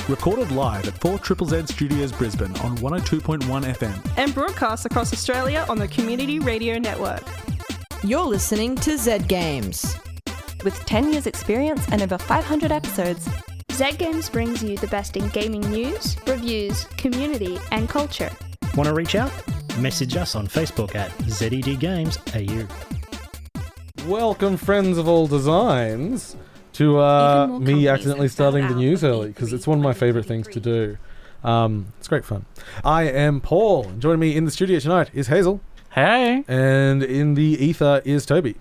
recorded live at 4ZZZ Studios Brisbane on 102.1 FM. And broadcast across Australia on the Community Radio Network. You're listening to Z Games. With 10 years experience and over 500 episodes, Z Games brings you the best in gaming news, reviews, community and culture. Want to reach out? Message us on Facebook at ZEDGamesAU. Welcome, friends of all designs, to me accidentally starting the news early, because it's one of my favourite things to do. It's great fun. I am Paul, and joining me in the studio tonight is Hazel. Hey. And in the ether is Tobi.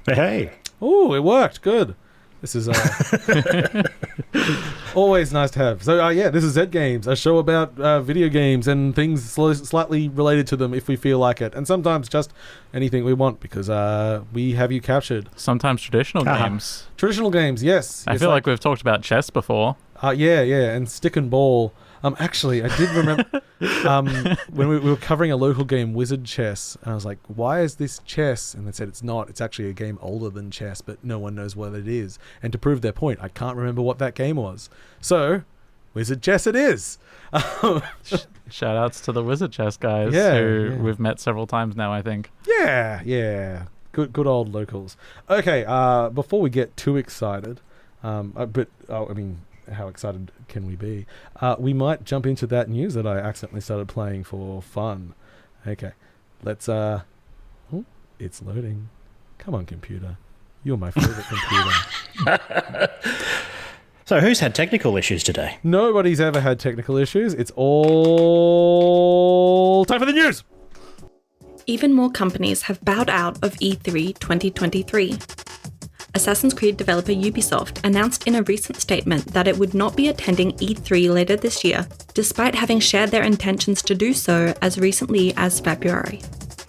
Hey. Oh, it worked. Good. This is always nice to have. So, this is Z Games, a show about video games and things slightly related to them if we feel like it. And sometimes just anything we want, because we have you captured. Sometimes traditional games. Traditional games, yes. I feel like we've talked about chess before. And stick and ball. Actually, I did remember when we were covering a local game, Wizard Chess, and I was like, why is this chess? And they said it's not. It's actually a game older than chess, but no one knows what it is. And to prove their point, I can't remember what that game was. So, Wizard Chess it is. Shout outs to the Wizard Chess guys who we've met several times now, I think. Yeah. Good old locals. Okay, before we get too excited, how excited can we be? We might jump into that news that I accidentally started playing for fun. Okay, let's... it's loading. Come on, computer. You're my favourite computer. So who's had technical issues today? Nobody's ever had technical issues. It's all time for the news! Even more companies have bowed out of E3 2023. Assassin's Creed developer Ubisoft announced in a recent statement that it would not be attending E3 later this year, despite having shared their intentions to do so as recently as February.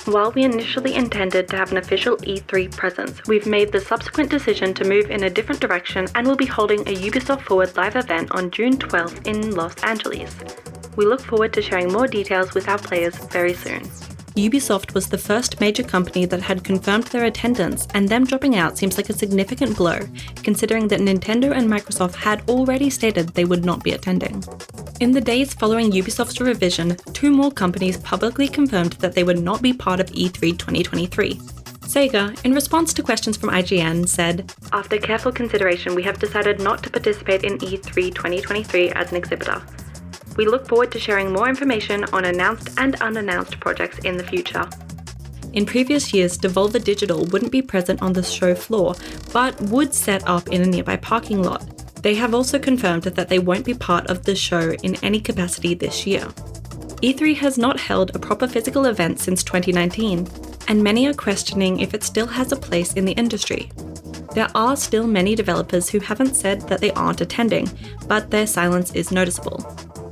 While we initially intended to have an official E3 presence, we've made the subsequent decision to move in a different direction and will be holding a Ubisoft Forward live event on June 12th in Los Angeles. We look forward to sharing more details with our players very soon. Ubisoft was the first major company that had confirmed their attendance, and them dropping out seems like a significant blow, considering that Nintendo and Microsoft had already stated they would not be attending. In the days following Ubisoft's revision, two more companies publicly confirmed that they would not be part of E3 2023. Sega, in response to questions from IGN, said, "After careful consideration, we have decided not to participate in E3 2023 as an exhibitor. We look forward to sharing more information on announced and unannounced projects in the future." In previous years, Devolver Digital wouldn't be present on the show floor, but would set up in a nearby parking lot. They have also confirmed that they won't be part of the show in any capacity this year. E3 has not held a proper physical event since 2019, and many are questioning if it still has a place in the industry. There are still many developers who haven't said that they aren't attending, but their silence is noticeable.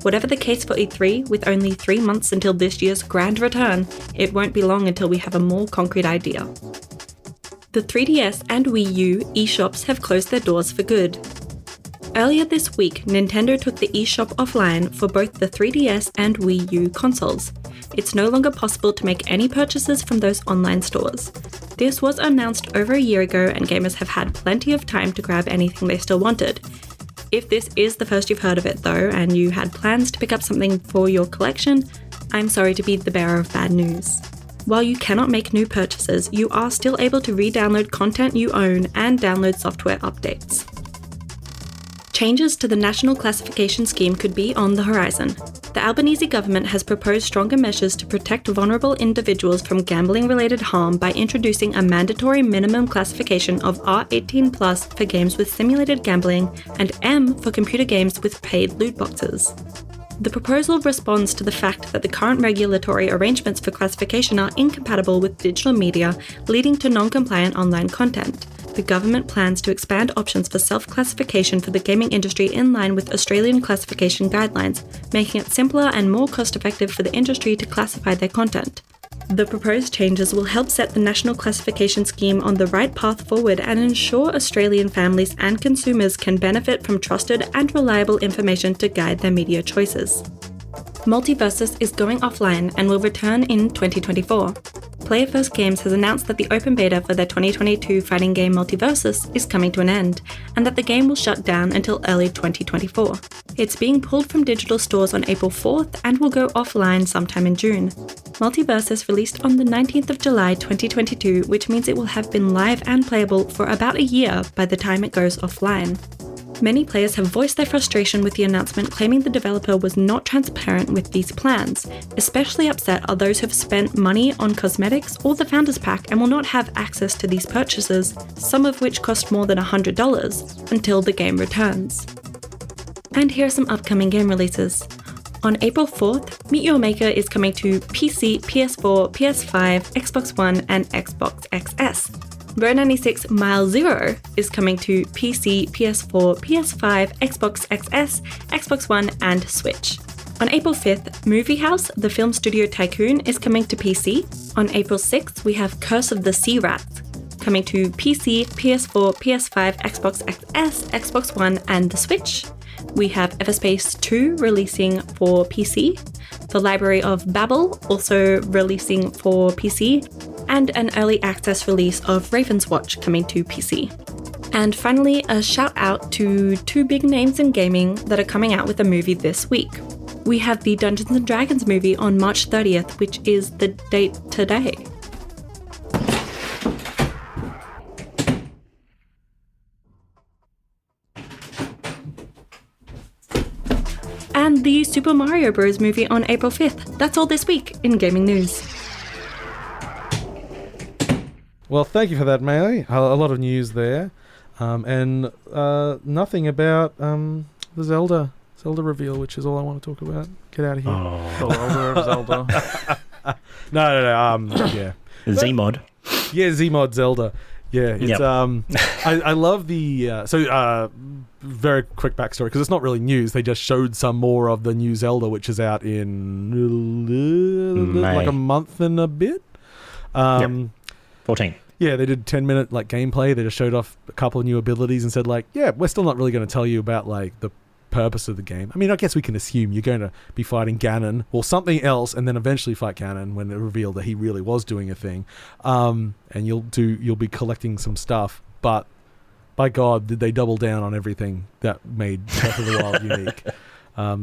Whatever the case for E3, with only 3 months until this year's grand return, it won't be long until we have a more concrete idea. The 3DS and Wii U eShops have closed their doors for good. Earlier this week, Nintendo took the eShop offline for both the 3DS and Wii U consoles. It's no longer possible to make any purchases from those online stores. This was announced over a year ago, and gamers have had plenty of time to grab anything they still wanted. If this is the first you've heard of it though, and you had plans to pick up something for your collection, I'm sorry to be the bearer of bad news. While you cannot make new purchases, you are still able to re-download content you own and download software updates. Changes to the National Classification Scheme could be on the horizon. The Albanese government has proposed stronger measures to protect vulnerable individuals from gambling-related harm by introducing a mandatory minimum classification of R18+ for games with simulated gambling and M for computer games with paid loot boxes. The proposal responds to the fact that the current regulatory arrangements for classification are incompatible with digital media, leading to non-compliant online content. The government plans to expand options for self-classification for the gaming industry in line with Australian classification guidelines, making it simpler and more cost-effective for the industry to classify their content. The proposed changes will help set the National Classification Scheme on the right path forward and ensure Australian families and consumers can benefit from trusted and reliable information to guide their media choices. Multiversus is going offline and will return in 2024. Player First Games has announced that the open beta for their 2022 fighting game Multiversus is coming to an end, and that the game will shut down until early 2024. It's being pulled from digital stores on April 4th and will go offline sometime in June. Multiversus released on the 19th of July 2022, which means it will have been live and playable for about a year by the time it goes offline. Many players have voiced their frustration with the announcement, claiming the developer was not transparent with these plans. Especially upset are those who have spent money on cosmetics or the Founders Pack and will not have access to these purchases, some of which cost more than $100, until the game returns. And here are some upcoming game releases. On April 4th, Meet Your Maker is coming to PC, PS4, PS5, Xbox One, and Xbox XS. Row 96 Mile Zero is coming to PC, PS4, PS5, Xbox XS, Xbox One, and Switch. On April 5th, Movie House, the film studio tycoon, is coming to PC. On April 6th, we have Curse of the Sea Rats coming to PC, PS4, PS5, Xbox XS, Xbox One, and the Switch. We have Everspace 2 releasing for PC, The Library of Babel also releasing for PC, and an early access release of Raven's Watch coming to PC. And finally, a shout out to two big names in gaming that are coming out with a movie this week. We have the Dungeons & Dragons movie on March 30th, which is the date today. And the Super Mario Bros. Movie on April 5th. That's all this week in gaming news. Well, thank you for that, Melee. A lot of news there. And nothing about the Zelda reveal, which is all I want to talk about. Get out of here. The Zelda of Zelda. No. Yeah. Zmod. Yeah, Zmod Zelda. Yeah, it's I love the very quick backstory, because it's not really news. They just showed some more of the new Zelda, which is out in like a month and a bit. 14. Yeah, they did 10-minute gameplay. They just showed off a couple of new abilities and said we're still not really going to tell you about the purpose of the game. I mean, I guess we can assume you're going to be fighting Ganon or something else, and then eventually fight Ganon when it revealed that he really was doing a thing. And you'll be collecting some stuff, but by God, did they double down on everything that made Breath of the Wild unique.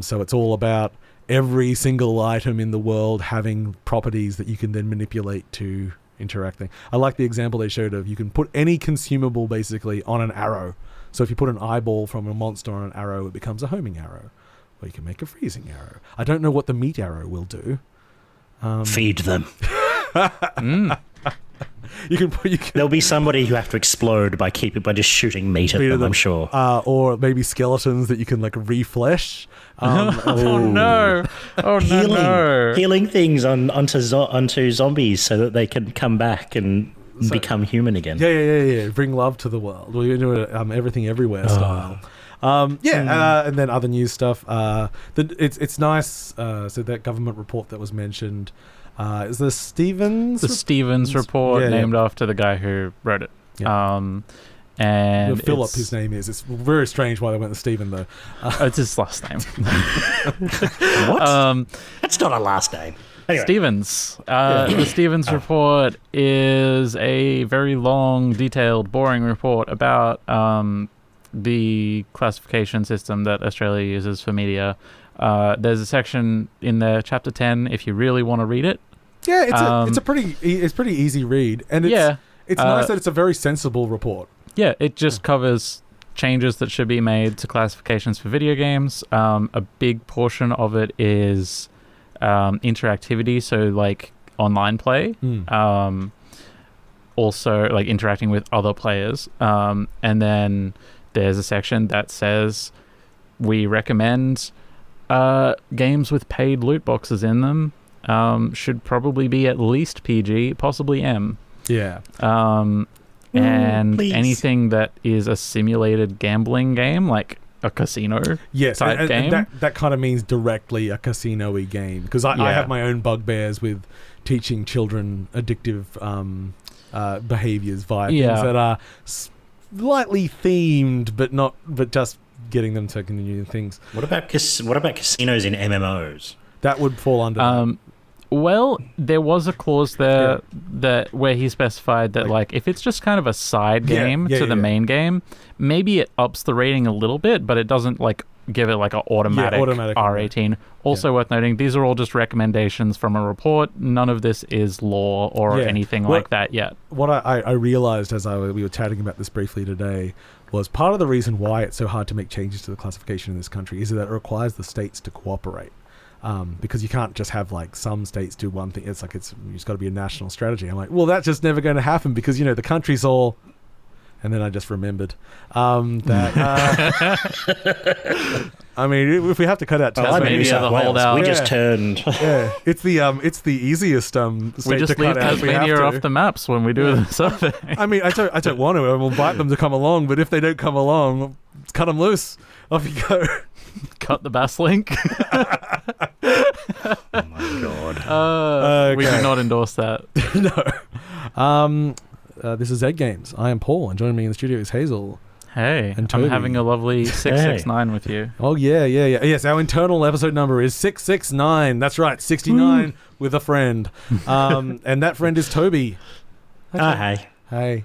So it's all about every single item in the world having properties that you can then manipulate to interacting. I like the example they showed of you can put any consumable basically on an arrow. So if you put an eyeball from a monster on an arrow, it becomes a homing arrow. Or you can make a freezing arrow. I don't know what the meat arrow will do. Feed them. You can. There'll be somebody who have to explode by just shooting meat at them, I'm sure. Or maybe skeletons that you can reflesh. Oh no! Oh no! Healing things onto zombies so that they can come back and become human again. Yeah. Bring love to the world. We're doing it everything everywhere style. And then other news stuff. It's nice. So that government report that was mentioned is the Stevens report, named after the guy who wrote it. Yeah. And Philip, his name is. It's very strange why they went to Stephen though. It's his last name. What? That's not a last name. Anyway. Stevens. The Stevens report is a very long, detailed, boring report about the classification system that Australia uses for media. There's a section in there, chapter 10, if you really want to read it. Yeah, it's pretty easy read, and it's nice that it's a very sensible report. Yeah, it just covers changes that should be made to classifications for video games. A big portion of it is interactivity, so online play. Also interacting with other players. And then there's a section that says we recommend games with paid loot boxes in them should probably be at least PG, possibly M. Yeah. And please. Anything that is a simulated gambling game, like a casino type game. And that kind of means directly a casino-y game. Because I have my own bugbears with teaching children addictive behaviors via things that are slightly themed, but just getting them to continue things. What about casinos in MMOs? That would fall under that. Well, there was a clause there that where he specified that if it's just kind of a side game to the main game, maybe it ups the rating a little bit, but it doesn't give it like an automatic R18. Also worth noting, these are all just recommendations from a report. None of this is law or anything like that yet. What I realized as we were chatting about this briefly today was part of the reason why it's so hard to make changes to the classification in this country is that it requires the states to cooperate. Because you can't just have like some states do one thing. It's just got to be a national strategy. I'm like, well, that's just never going to happen because, the country's all... And then I just remembered that. I mean, if we have to cut out Tasmania, we just turned. Yeah, it's the easiest state we just to cut leave out. Tasmania off the maps when we do the survey. I mean, I don't want to. I will invite them to come along, but if they don't come along, cut them loose. Off you go. Cut the bass link. Oh my god. We do not endorse that. No. This is Zed Games. I am Paul, and joining me in the studio is Hazel. Hey, and Tobi. I'm having a lovely 669 with you. Oh, yeah. Yes, our internal episode number is 669. That's right, 69 with a friend. And that friend is Tobi. Hey. Hey.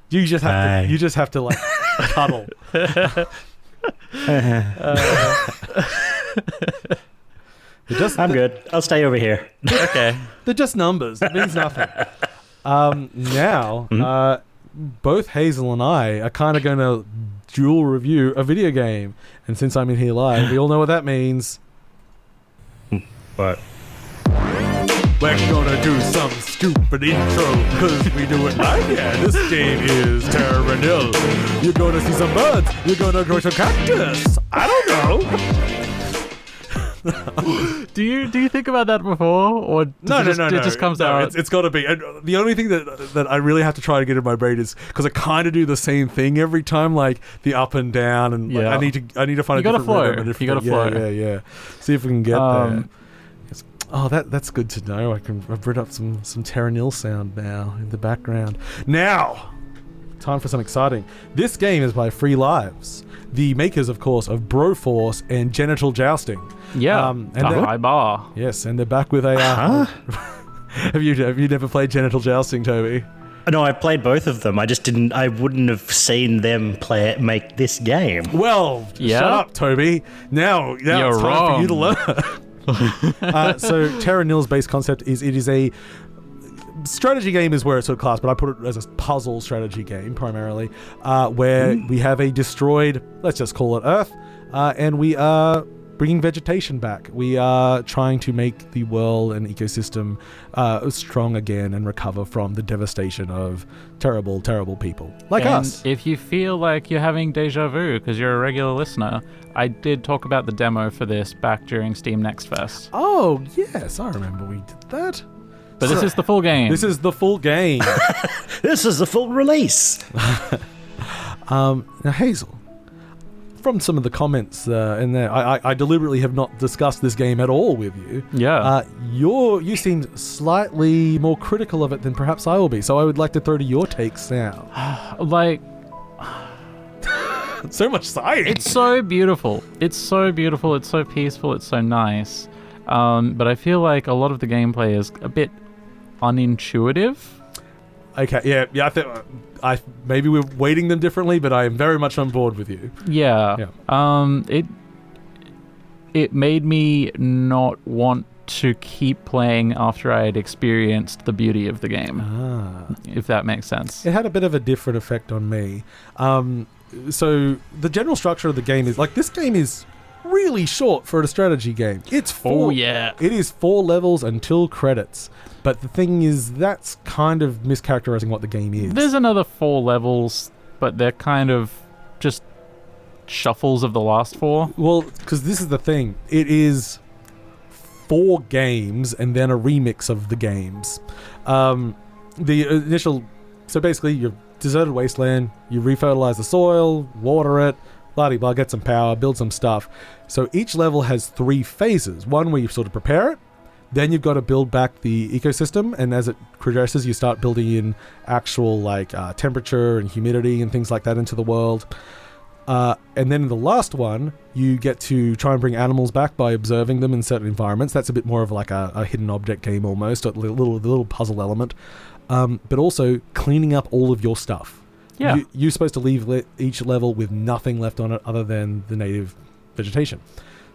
You just have to like cuddle. I'm good. I'll stay over here. Okay. They're just numbers. It means nothing. Now, both Hazel and I are kind of going to dual review a video game. And since I'm in here live, we all know what that means. What? We're gonna do some stupid intro, because we do it live. Yeah, this game is Terra Nil. You're gonna see some birds. You're gonna grow some cactus. I don't know. Do you think about that before, or no? It just comes out. It's got to be. And the only thing that I really have to try to get in my brain is because I kind of do the same thing every time, like the up and down, and like, I need to find a different rhythm. You got to flow. Yeah. See if we can get there. Oh, that's good to know. I've brought up some Terra Nil sound now in the background. Now, time for some exciting. This game is by Free Lives, the makers, of course, of Broforce and Genital Jousting. Yeah, and a high bar. Yes, and they're back with a... Have you never played Genital Jousting, Tobi? No, I played both of them. I wouldn't have seen them make this game. Well, shut up, Tobi. Now You're it's time wrong. for you to learn. So Terra Nil's base concept is it is a strategy game is where it's sort of classed, but I put it as a puzzle strategy game primarily, where we have a destroyed, let's just call it Earth, and we are bringing vegetation back. We are trying to make the world and ecosystem strong again and recover from the devastation of terrible, terrible people like us. If you feel like you're having deja vu because you're a regular listener, I did talk about the demo for this back during Steam Next Fest. Oh, yes, I remember we did that. But this is the full game. This is the full game. This is the full release. Now, Hazel, from some of the comments in there, I deliberately have not discussed this game at all with you. Yeah. You seemed slightly more critical of it than perhaps I will be, so I would like to throw to your takes now. Like... So much sighing. It's so beautiful. It's so beautiful. It's so peaceful. It's so nice. But I feel like a lot of the gameplay is a bit unintuitive. Okay, yeah. I think maybe we're weighting them differently, but I am very much on board with you. Yeah. It made me not want to keep playing after I had experienced the beauty of the game. If that makes sense. It had a bit of a different effect on me. So the general structure of the game is like this game is really short for a strategy game. It's 4. Oh yeah. It is 4 levels until credits. But the thing is, that's kind of mischaracterizing what the game is. There's another 4 levels, but they're kind of just shuffles of the last 4. Well, because this is the thing. It is 4 games and then a remix of the games. The initial... So basically, you're deserted wasteland, you refertilize the soil, water it, blah-de-blah, get some power, build some stuff. So each level has 3 phases. One where you sort of prepare it, then you've got to build back the ecosystem, and as it progresses, you start building in actual like temperature and humidity and things like that into the world. And then in the last one, you get to try and bring animals back by observing them in certain environments. That's a bit more of like a hidden object game almost, a little puzzle element. But also cleaning up all of your stuff. Yeah. You're supposed to leave each level with nothing left on it other than the native vegetation.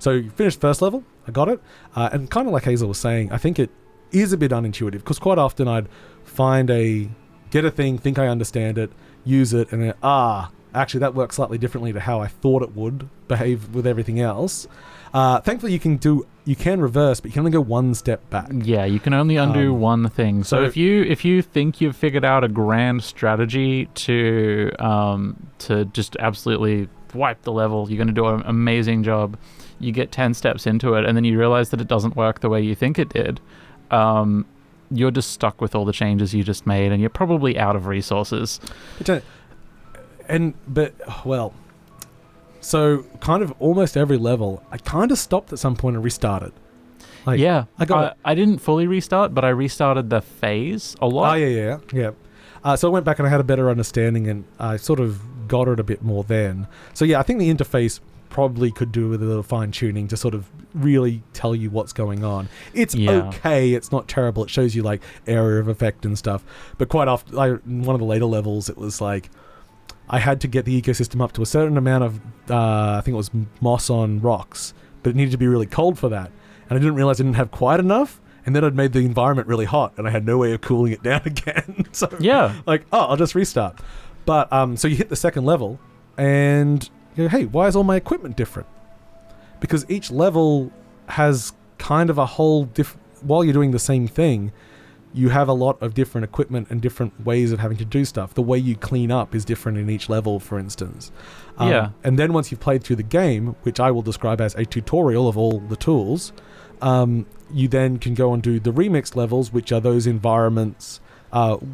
So you finished first level, I got it, and kind of like Hazel was saying, I think it is a bit unintuitive, because quite often I'd get a thing, think I understand it, use it, and then, actually that works slightly differently to how I thought it would behave with everything else. Thankfully you can reverse, but you can only go one step back. Yeah, you can only undo one thing. So if you think you've figured out a grand strategy to just absolutely wipe the level, you're going to do an amazing job. You get 10 steps into it, and then you realize that it doesn't work the way you think it did. You're just stuck with all the changes you just made, and you're probably out of resources. So kind of almost every level, I kind of stopped at some point and restarted. I didn't fully restart, but I restarted the phase a lot. Oh, yeah. So I went back and I had a better understanding, and I sort of got it a bit more then. So yeah, I think the interface probably could do with a little fine-tuning to sort of really tell you what's going on. It's okay, it's not terrible, it shows you like area of effect and stuff, but quite often, in one of the later levels, it was like I had to get the ecosystem up to a certain amount of I think it was moss on rocks, but it needed to be really cold for that, and I didn't realize I didn't have quite enough, and then I'd made the environment really hot and I had no way of cooling it down again. So I'll just restart. But so you hit the second level and you go, hey, why is all my equipment different? Because each level has kind of a whole while you're doing the same thing, you have a lot of different equipment and different ways of having to do stuff. The way you clean up is different in each level, for instance. And then once you've played through the game, which I will describe as a tutorial of all the tools, you then can go and do the remixed levels, which are those environments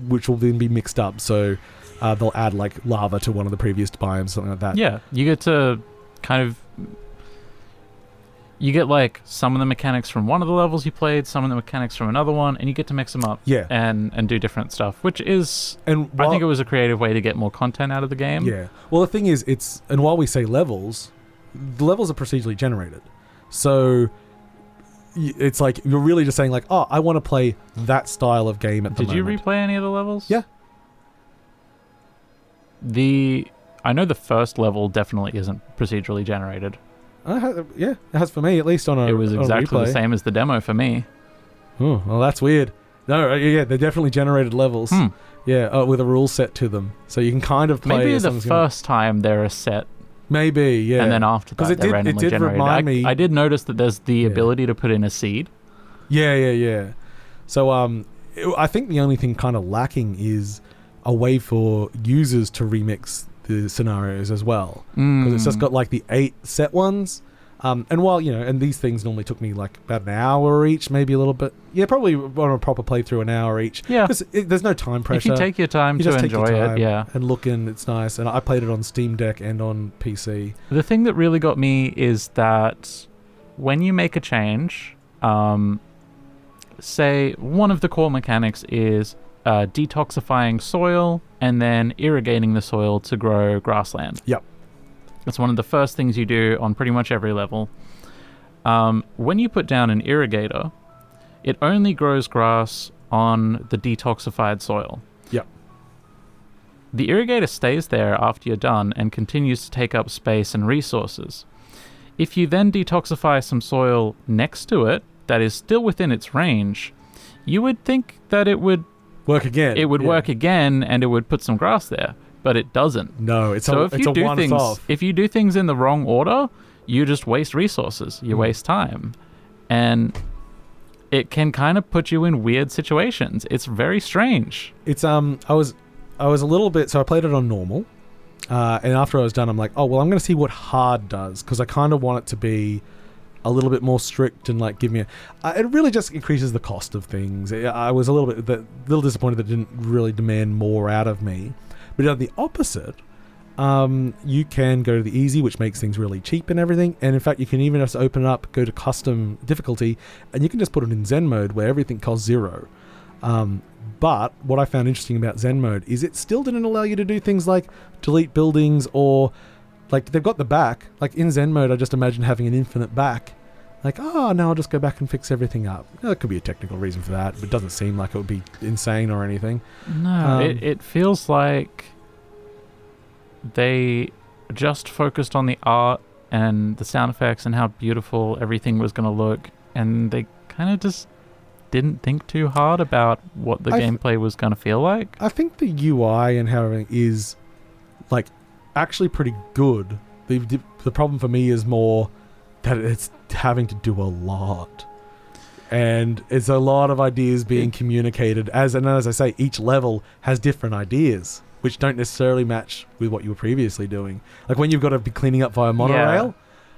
which will then be mixed up. So they'll add like lava to one of the previous biomes, something like that. Yeah, you get to you get like some of the mechanics from one of the levels you played, some of the mechanics from another one, and you get to mix them up and do different stuff, which is, I think it was a creative way to get more content out of the game. Yeah. Well, the thing is, and while we say levels, the levels are procedurally generated. So it's like, you're really just saying like, oh, I want to play that style of game at the moment. Did you replay any of the levels? Yeah. I know the first level definitely isn't procedurally generated. It has for me, at least on a. It was exactly the same as the demo for me. Oh, well, that's weird. No, they're definitely generated levels. Yeah, with a rule set to them, so you can kind of play. Maybe the first time they're a set. Maybe, yeah. And then after that, they're randomly generated. Remind me. I did notice that there's the ability to put in a seed. Yeah. So, I think the only thing kind of lacking is a way for users to remix the scenarios as well, because it's just got like the 8 set ones, and while and these things normally took me like about an hour each, maybe a little bit, probably on a proper playthrough an hour each, because there's no time pressure. If you take your time to enjoy it, and look in, it's nice. And I played it on Steam Deck and on PC. The thing that really got me is that when you make a change, say one of the core mechanics is detoxifying soil and then irrigating the soil to grow grassland. Yep. That's one of the first things you do on pretty much every level. When you put down an irrigator, it only grows grass on the detoxified soil. Yep. The irrigator stays there after you're done and continues to take up space and resources. If you then detoxify some soil next to it that is still within its range, you would think that it would work again. It would work again, and it would put some grass there, but it doesn't. No, it's a once-off. If you do things in the wrong order, you just waste resources. You waste time, and it can kind of put you in weird situations. It's very strange. It's I was a little bit. So I played it on normal, and after I was done, I'm like, oh well, I'm going to see what hard does, because I kind of want it to be a little bit more strict and like give me it really just increases the cost of things. I was a little disappointed that it didn't really demand more out of me. But on the opposite, you can go to the easy, which makes things really cheap and everything. And in fact, you can even just open it up, go to custom difficulty, and you can just put it in Zen mode where everything costs 0. But what I found interesting about Zen mode is it still didn't allow you to do things like delete buildings, or like they've got the back. Like in Zen mode, I just imagine having an infinite back. Like, now I'll just go back and fix everything up. There could be a technical reason for that, but it doesn't seem like it would be insane or anything. No, it feels like they just focused on the art and the sound effects and how beautiful everything was going to look, and they kind of just didn't think too hard about what the gameplay was going to feel like. I think the UI and how everything is like actually pretty good. The problem for me is more that it's having to do a lot. And it's a lot of ideas being communicated. As I say, each level has different ideas, which don't necessarily match with what you were previously doing. Like when you've got to be cleaning up via monorail,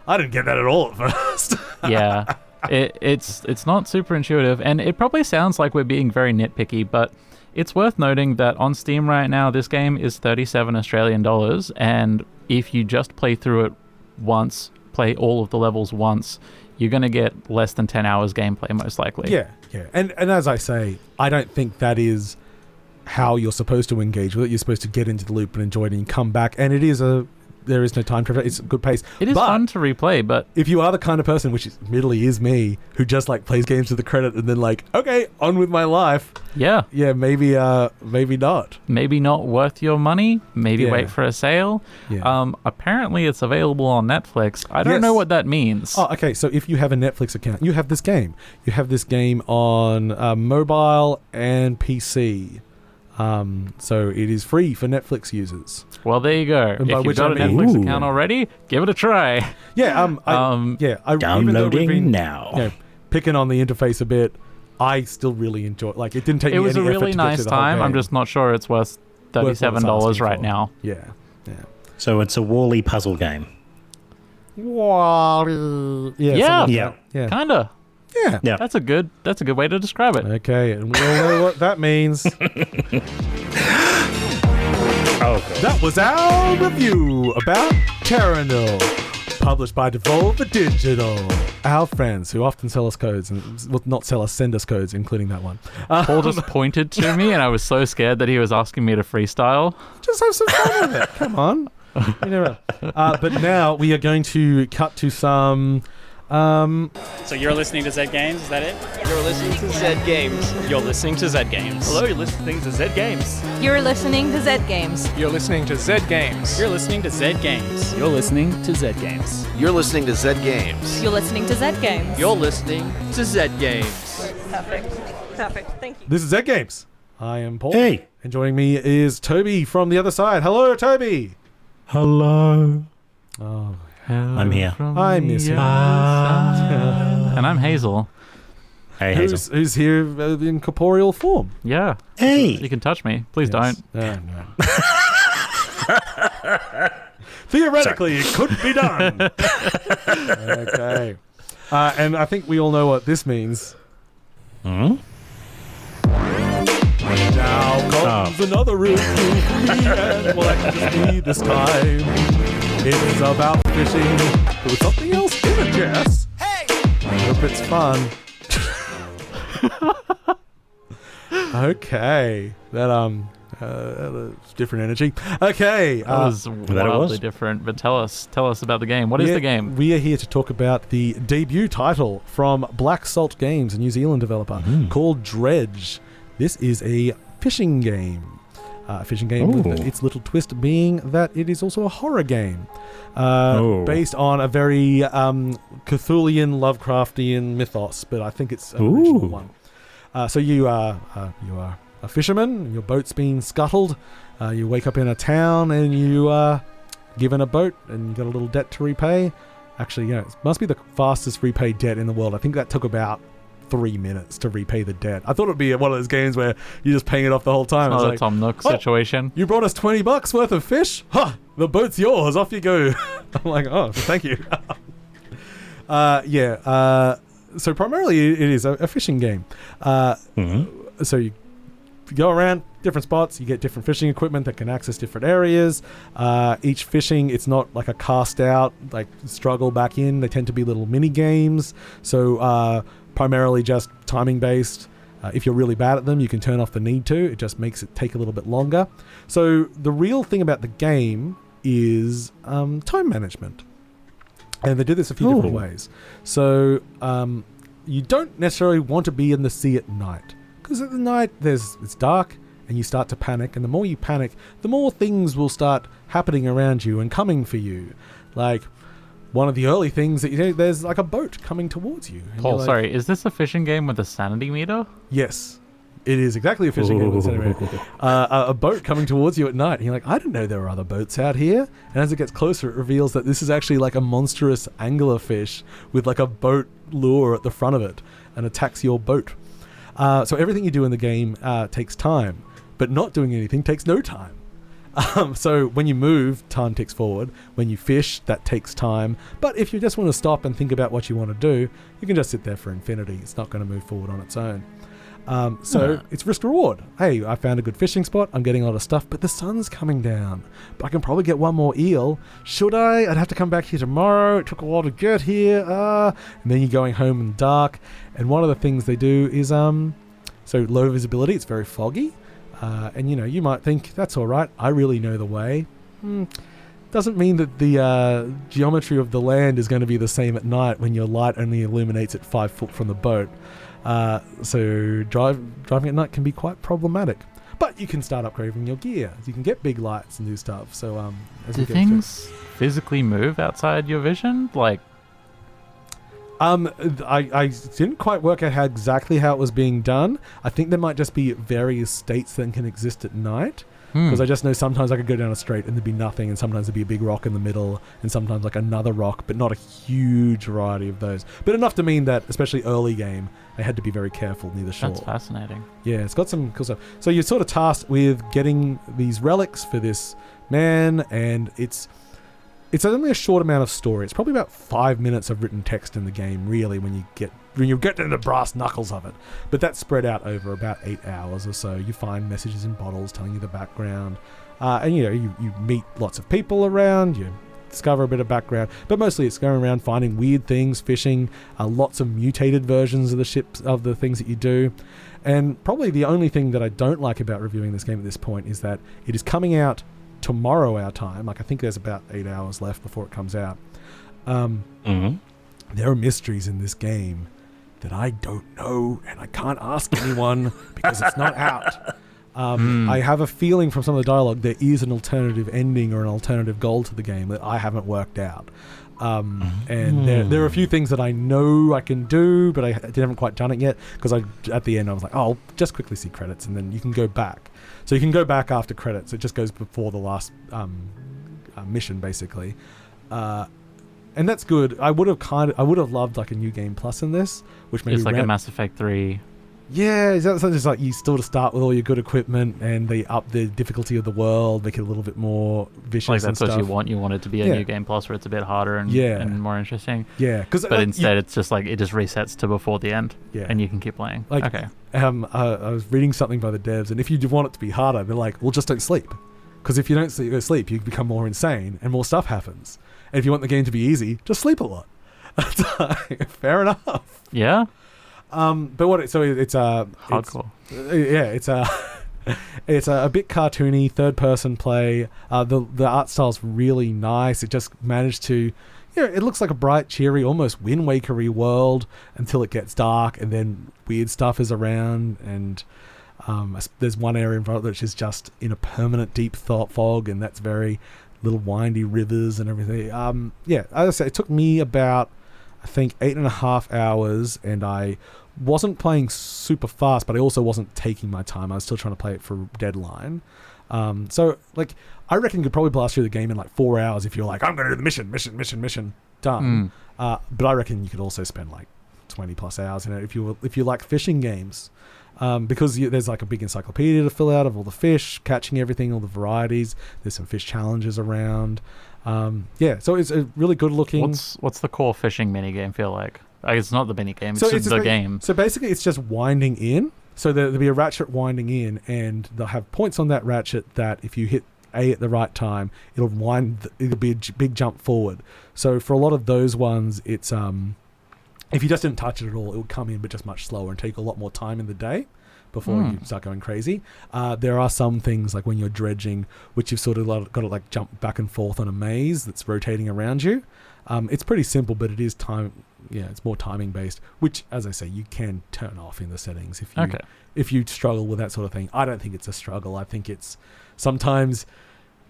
I didn't get that at all at first. Yeah, it's not super intuitive, and it probably sounds like we're being very nitpicky, but it's worth noting that on Steam right now, this game is $37 Australian, and if you just play through it once, play all of the levels once, you're going to get less than 10 hours gameplay, most likely. Yeah. And as I say, I don't think that is how you're supposed to engage with it. You're supposed to get into the loop and enjoy it and come back. And there is no time to... It's a good pace. It is fun to replay, but... if you are the kind of person, which admittedly is me, who just like plays games to the credit and then like, okay, on with my life. Yeah, maybe not. Maybe not worth your money. Maybe wait for a sale. Yeah. Apparently it's available on Netflix. I don't know what that means. Oh, okay. So if you have a Netflix account, you have this game. You have this game on mobile and PC. So it is free for Netflix users. Well, there you go. If you've got a Netflix account already, give it a try. Yeah. Downloading now. Picking on the interface a bit, I still really enjoy it. Like, it didn't take me any effort to It was a really nice time. I'm just not sure it's worth $37 right now. Yeah. So it's a Wall-E puzzle game. Yeah. Kinda. Yeah. That's a good way to describe it. Okay, and we all know what that means. That was our review about Terra Nil, published by Devolver Digital. Our friends who often sell us codes, and well, not sell us, send us codes, including that one. Paul just pointed to me, and I was so scared that he was asking me to freestyle. Just have some fun with it. Come on. You never. But now we are going to cut to some... So you're listening to Zed Games, is that it? You're listening to Zed Games. You're listening to Zed Games. Hello, you're listening to Zed Games. You're listening to Zed Games. You're listening to Zed Games. You're listening to Zed Games. You're listening to Zed Games. You're listening to Zed Games. You're listening to Zed Games. You're listening to Zed Games. Perfect. Thank you. This is Zed Games. I am Paul. Hey. And joining me is Tobi from the other side. Hello, Tobi. Hello. Oh, I'm here. I miss you. And I'm Hazel. Hey, Hazel. Who's here in corporeal form? Yeah. Hey. You can touch me. Please don't. No. Theoretically, it could be done. Okay. And I think we all know what this means. Hmm? Now comes another review, and well, that can just be this time. It is about fishing, but with something else in it, Jess. Hey! I hope it's fun. Okay. That different energy. Okay. That was wildly different, but tell us about the game. What is the game? We are here to talk about the debut title from Black Salt Games, a New Zealand developer, called Dredge. This is a fishing game. With its little twist being that it is also a horror game based on a very Cthulhian, Lovecraftian mythos, but I think it's an original one. So you are a fisherman, your boat's been scuttled, you wake up in a town and you are given a boat and you got a little debt to repay. Actually, it must be the fastest repaid debt in the world. I think that took about 3 minutes to repay the debt. I thought it'd be one of those games where you're just paying it off the whole time. It's like, Tom Nook situation. You brought us $20 worth of fish? Huh, the boat's yours. Off you go. I'm like, oh, thank you. So primarily it is a fishing game. So you go around different spots, you get different fishing equipment that can access different areas. Each fishing, it's not like a cast out, like struggle back in. They tend to be little mini games. So primarily just timing based. If you're really bad at them, you can turn off the need to. It just makes it take a little bit longer. So the real thing about the game is time management. And they do this a few different ways. So you don't necessarily want to be in the sea at night. Because at the night, it's dark and you start to panic. And the more you panic, the more things will start happening around you and coming for you. Like, one of the early things that there's like a boat coming towards you. And Paul, you're like, sorry, is this a fishing game with a sanity meter? Yes. It is exactly a fishing game with a sanity meter. A boat coming towards you at night. And you're like, I didn't know there were other boats out here. And as it gets closer, it reveals that this is actually like a monstrous anglerfish with like a boat lure at the front of it and attacks your boat. So everything you do in the game takes time, but not doing anything takes no time. So when you move, time ticks forward. When you fish, that takes time. But if you just want to stop and think about what you want to do, you can just sit there for infinity. It's not going to move forward on its own. It's risk reward. Hey, I found a good fishing spot. I'm getting a lot of stuff, but the sun's coming down. But I can probably get one more eel. Should I? I'd have to come back here tomorrow. It took a while to get here. And then you're going home in the dark. And one of the things they do is so low visibility. It's very foggy. And you might think that's all right. I really know the way. Doesn't mean that the geometry of the land is going to be the same at night when your light only illuminates it 5 foot from the boat. So driving at night can be quite problematic. But you can start upgrading your gear. You can get big lights and do stuff. So do things physically move outside your vision? Like, I didn't quite work out exactly how it was being done. I think there might just be various states that can exist at night. Because I just know sometimes I could go down a straight and there'd be nothing, and sometimes there'd be a big rock in the middle, and sometimes like another rock, but not a huge variety of those. But enough to mean that, especially early game, I had to be very careful near the shore. That's fascinating. Yeah, it's got some cool stuff. So you're sort of tasked with getting these relics for this man, and it's only a short amount of story. It's probably about 5 minutes of written text in the game, really, when you get to the brass knuckles of it. But that's spread out over about 8 hours or so. You find messages in bottles telling you the background. And you meet lots of people around, you discover a bit of background, but mostly it's going around finding weird things, fishing, lots of mutated versions of the ships, of the things that you do. And probably the only thing that I don't like about reviewing this game at this point is that it is coming out tomorrow our time. Like, I think there's about 8 hours left before it comes out. There are mysteries in this game that I don't know, and I can't ask anyone because it's not out. I have a feeling from some of the dialogue there is an alternative ending or an alternative goal to the game that I haven't worked out. And there are a few things that I know I can do, but I haven't quite done it yet, because at the end I was like, I'll just quickly see credits, and then you can go back. So you can go back after credits. It just goes before the last mission, basically. And that's good. I would have loved like a new game plus in this, which maybe it's like a Mass Effect 3. Yeah, it's just like you still to start with all your good equipment, and they up the difficulty of the world, make it a little bit more vicious. Like that's and what stuff. you want. You want it to be a new game plus where it's a bit harder and more interesting. Yeah, but instead it's just like it just resets to before the end. Yeah, and you can keep playing. Like, okay. I was reading something by the devs, and if you want it to be harder, they're like, well, just don't sleep, because if you don't sleep, you become more insane and more stuff happens. And if you want the game to be easy, just sleep a lot. Fair enough. Yeah. But what? So it's hardcore. It's a bit cartoony, third-person play. The art style's really nice. It just managed to, it looks like a bright, cheery, almost Wind Waker-y world until it gets dark, and then weird stuff is around. And there's one area involved which is just in a permanent deep fog, and that's very little windy rivers and everything. As I say, it took me about, I think, 8.5 hours, and I wasn't playing super fast, but I also wasn't taking my time. I was still trying to play it for deadline. So like, I reckon you could probably blast through the game in like 4 hours if you're like, I'm going to do the mission, done. But I reckon you could also spend like 20 plus hours in it if you like fishing games. Because there's like a big encyclopedia to fill out of all the fish, catching everything, all the varieties. There's some fish challenges around. So it's a really good looking. What's the core fishing minigame feel like? It's not the minigame, it's just the game. So basically it's just winding in. So there'll be a ratchet winding in, and they'll have points on that ratchet that if you hit A at the right time, it'll be a big jump forward. So for a lot of those ones, it's if you just didn't touch it at all, it would come in, but just much slower and take a lot more time in the day before you start going crazy. There are some things like when you're dredging, which you've sort of got to like jump back and forth on a maze that's rotating around you. It's pretty simple, but it is it's more timing based, which, as I say, you can turn off in the settings if you struggle with that sort of thing. I don't think it's a struggle. I think it's sometimes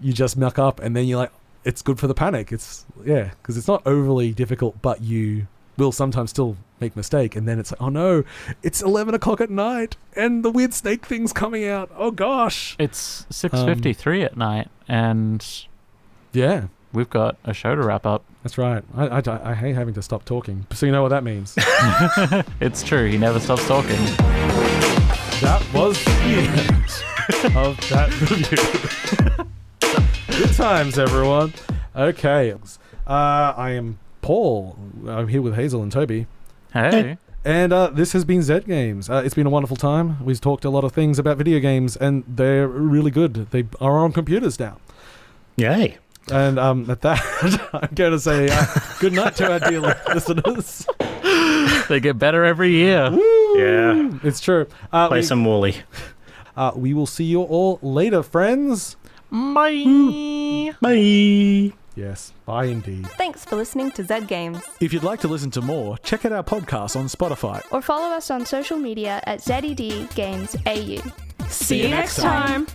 you just muck up, and then you're like, it's good for the panic. Because it's not overly difficult, but you will sometimes still make a mistake, and then it's like, oh no, it's 11 o'clock at night and the weird snake thing's coming out. Oh gosh. It's 6:53 at night, and yeah, we've got a show to wrap up. That's right. I hate having to stop talking, so you know what that means. It's true, he never stops talking. That was the end of that review. Good times, everyone. Okay. I am Paul. I'm here with Hazel and Tobi. Hey. And this has been Z Games. It's been a wonderful time. We've talked a lot of things about video games, and they're really good. They are on computers now. Yay. And at that, I'm going to say good night to our dear listeners. They get better every year. Woo! Yeah. It's true. Play some Wally. We will see you all later, friends. Bye. Bye. Yes, bye indeed. Thanks for listening to Z Games. If you'd like to listen to more, check out our podcast on Spotify. Or follow us on social media at ZED Games AU. See you next time.